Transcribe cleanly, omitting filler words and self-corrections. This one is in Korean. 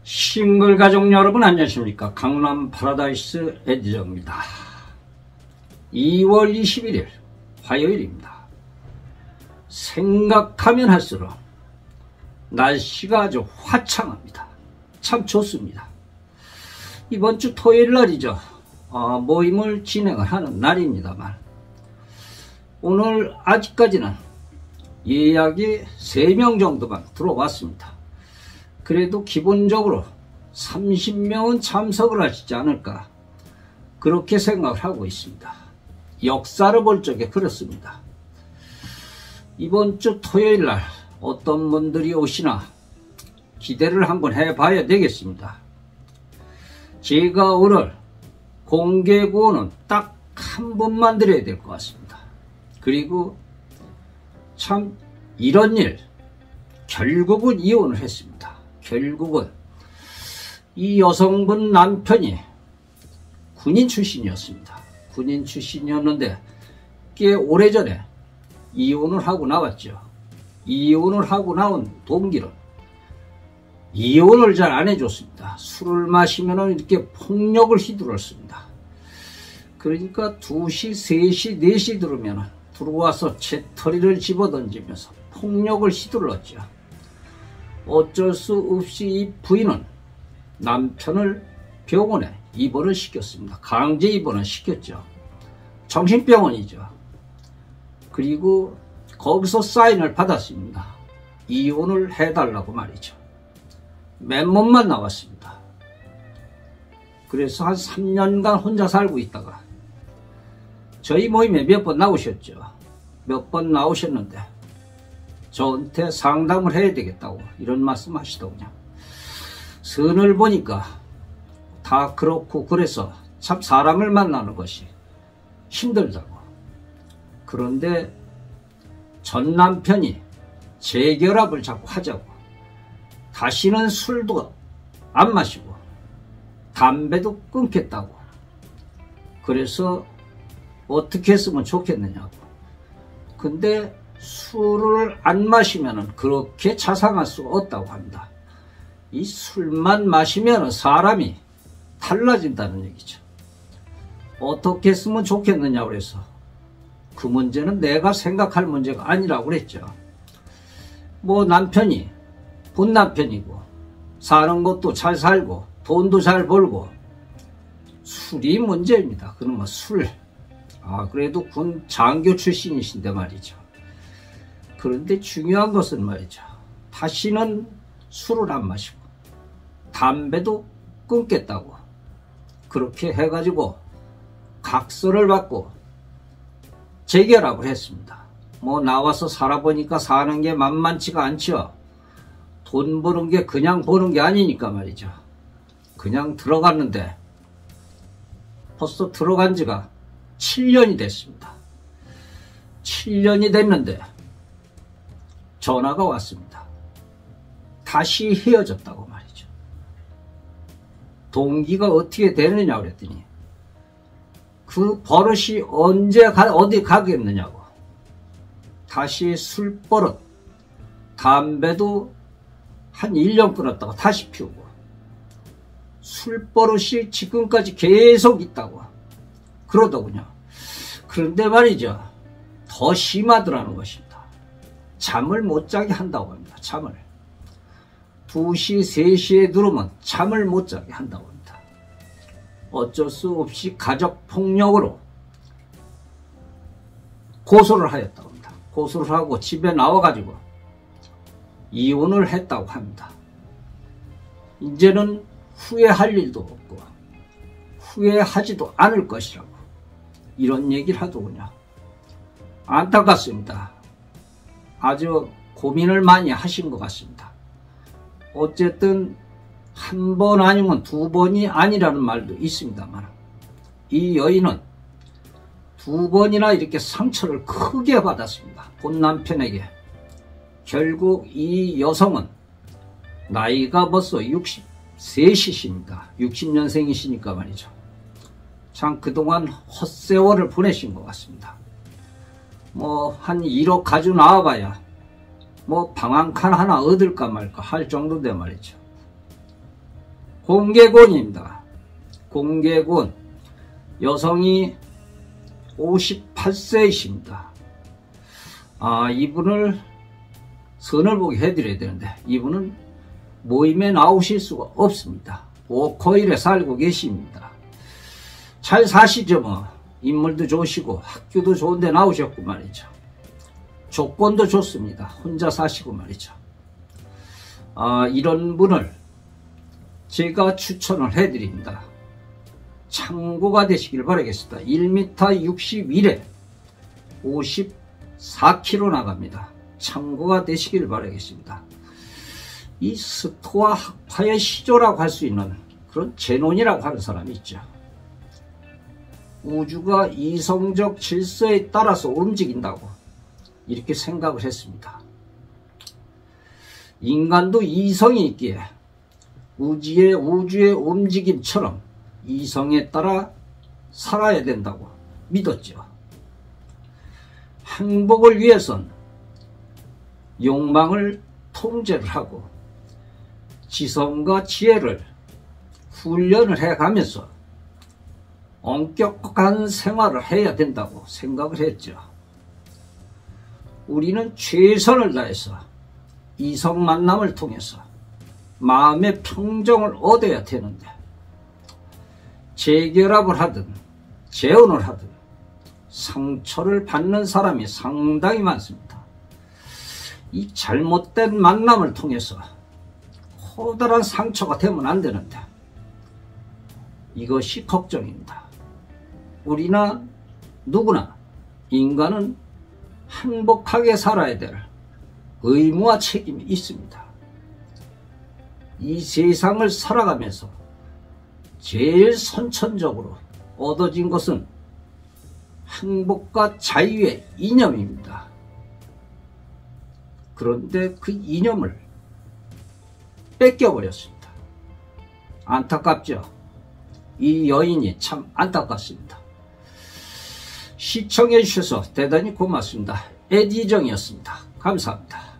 싱글 가족 여러분 안녕하십니까. 강남 파라다이스 에디저입니다. 2월 21일 화요일입니다. 생각하면 할수록 날씨가 아주 화창합니다. 참 좋습니다. 이번 주 토요일 날이죠. 모임을 진행을 하는 날입니다만 오늘 아직까지는 예약이 3명 정도만 들어왔습니다. 그래도 기본적으로 30명은 참석을 하시지 않을까 그렇게 생각을 하고 있습니다. 역사를 볼 적에 그렇습니다. 이번 주 토요일 날 어떤 분들이 오시나 기대를 한번 해봐야 되겠습니다. 제가 오늘 공개 구호는 딱 한 번만 드려야 될 것 같습니다. 그리고 참 이런 일 결국은 이혼을 했습니다. 결국은 이 여성분 남편이 군인 출신이었습니다. 군인 출신이었는데 꽤 오래전에 이혼을 하고 나왔죠. 이혼을 하고 나온 동기는 이혼을 잘 안 해줬습니다. 술을 마시면 이렇게 폭력을 휘두르습니다. 그러니까 2시, 3시, 4시 들어와서 채터리를 집어던지면서 폭력을 휘둘렀죠. 어쩔 수 없이 이 부인은 남편을 병원에 입원을 시켰습니다. 강제 입원을 시켰죠. 정신병원이죠. 그리고 거기서 사인을 받았습니다. 이혼을 해달라고 말이죠. 맨몸만 나왔습니다. 그래서 한 3년간 혼자 살고 있다가 저희 모임에 몇 번 나오셨죠. 몇 번 나오셨는데 저한테 상담을 해야 되겠다고 이런 말씀 하시더군요. 선을 보니까 다 그렇고 그래서 참 사람을 만나는 것이 힘들다고. 그런데 전 남편이 재결합을 자꾸 하자고, 다시는 술도 안 마시고 담배도 끊겠다고. 그래서 어떻게 했으면 좋겠느냐고. 근데 술을 안 마시면 그렇게 자상할 수가 없다고 합니다. 이 술만 마시면 사람이 달라진다는 얘기죠. 어떻게 했으면 좋겠느냐고 그래서 그 문제는 내가 생각할 문제가 아니라고 그랬죠. 뭐 남편이 본 남편이고 사는 것도 잘 살고 돈도 잘 벌고 술이 문제입니다. 그러면 술. 그래도 군 장교 출신이신데 말이죠. 그런데 중요한 것은 말이죠. 다시는 술을 안 마시고 담배도 끊겠다고 그렇게 해가지고 각서를 받고 재결합을 했습니다. 뭐 나와서 살아보니까 사는 게 만만치가 않죠. 돈 버는 게 그냥 버는 게 아니니까 말이죠. 그냥 들어갔는데 벌써 들어간 지가 7년이 됐습니다. 7년이 됐는데 전화가 왔습니다. 다시 헤어졌다고 말이죠. 동기가 어떻게 되느냐 그랬더니 그 버릇이 언제 어디 가겠느냐고. 다시 술버릇, 담배도 한 1년 끊었다가 다시 피우고 술버릇이 지금까지 계속 있다고 그러더군요. 그런데 말이죠. 더 심하더라는 것입니다. 잠을 못 자게 한다고 합니다. 잠을. 2시, 3시에 누르면 잠을 못 자게 한다고 합니다. 어쩔 수 없이 가족폭력으로 고소를 하였다고 합니다. 고소를 하고 집에 나와가지고 이혼을 했다고 합니다. 이제는 후회할 일도 없고 후회하지도 않을 것이라고 이런 얘기를 하더군요. 안타깝습니다. 아주 고민을 많이 하신 것 같습니다. 어쨌든 한 번 아니면 2번이 아니라는 말도 있습니다만 이 여인은 2번이나 이렇게 상처를 크게 받았습니다. 본 남편에게. 결국 이 여성은 나이가 벌써 63이십니다. 60년생이시니까 말이죠. 참 그동안 헛세월을 보내신 것 같습니다. 뭐 한 1억 가지고 나와봐야 뭐 방 한 칸 하나 얻을까 말까 할 정도인데 말이죠. 공개곤입니다. 공개곤. 여성이 58세이십니다. 이분을 선을 보게 해드려야 되는데 이분은 모임에 나오실 수가 없습니다. 오코일에 살고 계십니다. 잘 사시죠 뭐. 인물도 좋으시고 학교도 좋은데 나오셨고 말이죠. 조건도 좋습니다. 혼자 사시고 말이죠. 이런 분을 제가 추천을 해드립니다. 창고가 되시길 바라겠습니다. 1m 61에 54kg 나갑니다. 창고가 되시길 바라겠습니다. 이 스토아 학파의 시조라고 할 수 있는 그런 제논이라고 하는 사람이 있죠. 우주가 이성적 질서에 따라서 움직인다고 이렇게 생각을 했습니다. 인간도 이성이 있기에 우주의 움직임처럼 이성에 따라 살아야 된다고 믿었죠. 행복을 위해선 욕망을 통제를 하고 지성과 지혜를 훈련을 해가면서 엄격한 생활을 해야 된다고 생각을 했죠. 우리는 최선을 다해서 이성 만남을 통해서 마음의 평정을 얻어야 되는데 재결합을 하든 재혼을 하든 상처를 받는 사람이 상당히 많습니다. 이 잘못된 만남을 통해서 커다란 상처가 되면 안 되는데 이것이 걱정입니다. 우리나 누구나 인간은 행복하게 살아야 될 의무와 책임이 있습니다. 이 세상을 살아가면서 제일 선천적으로 얻어진 것은 행복과 자유의 이념입니다. 그런데 그 이념을 뺏겨버렸습니다. 안타깝죠? 이 여인이 참 안타깝습니다. 시청해 주셔서 대단히 고맙습니다. 에디정이었습니다. 감사합니다.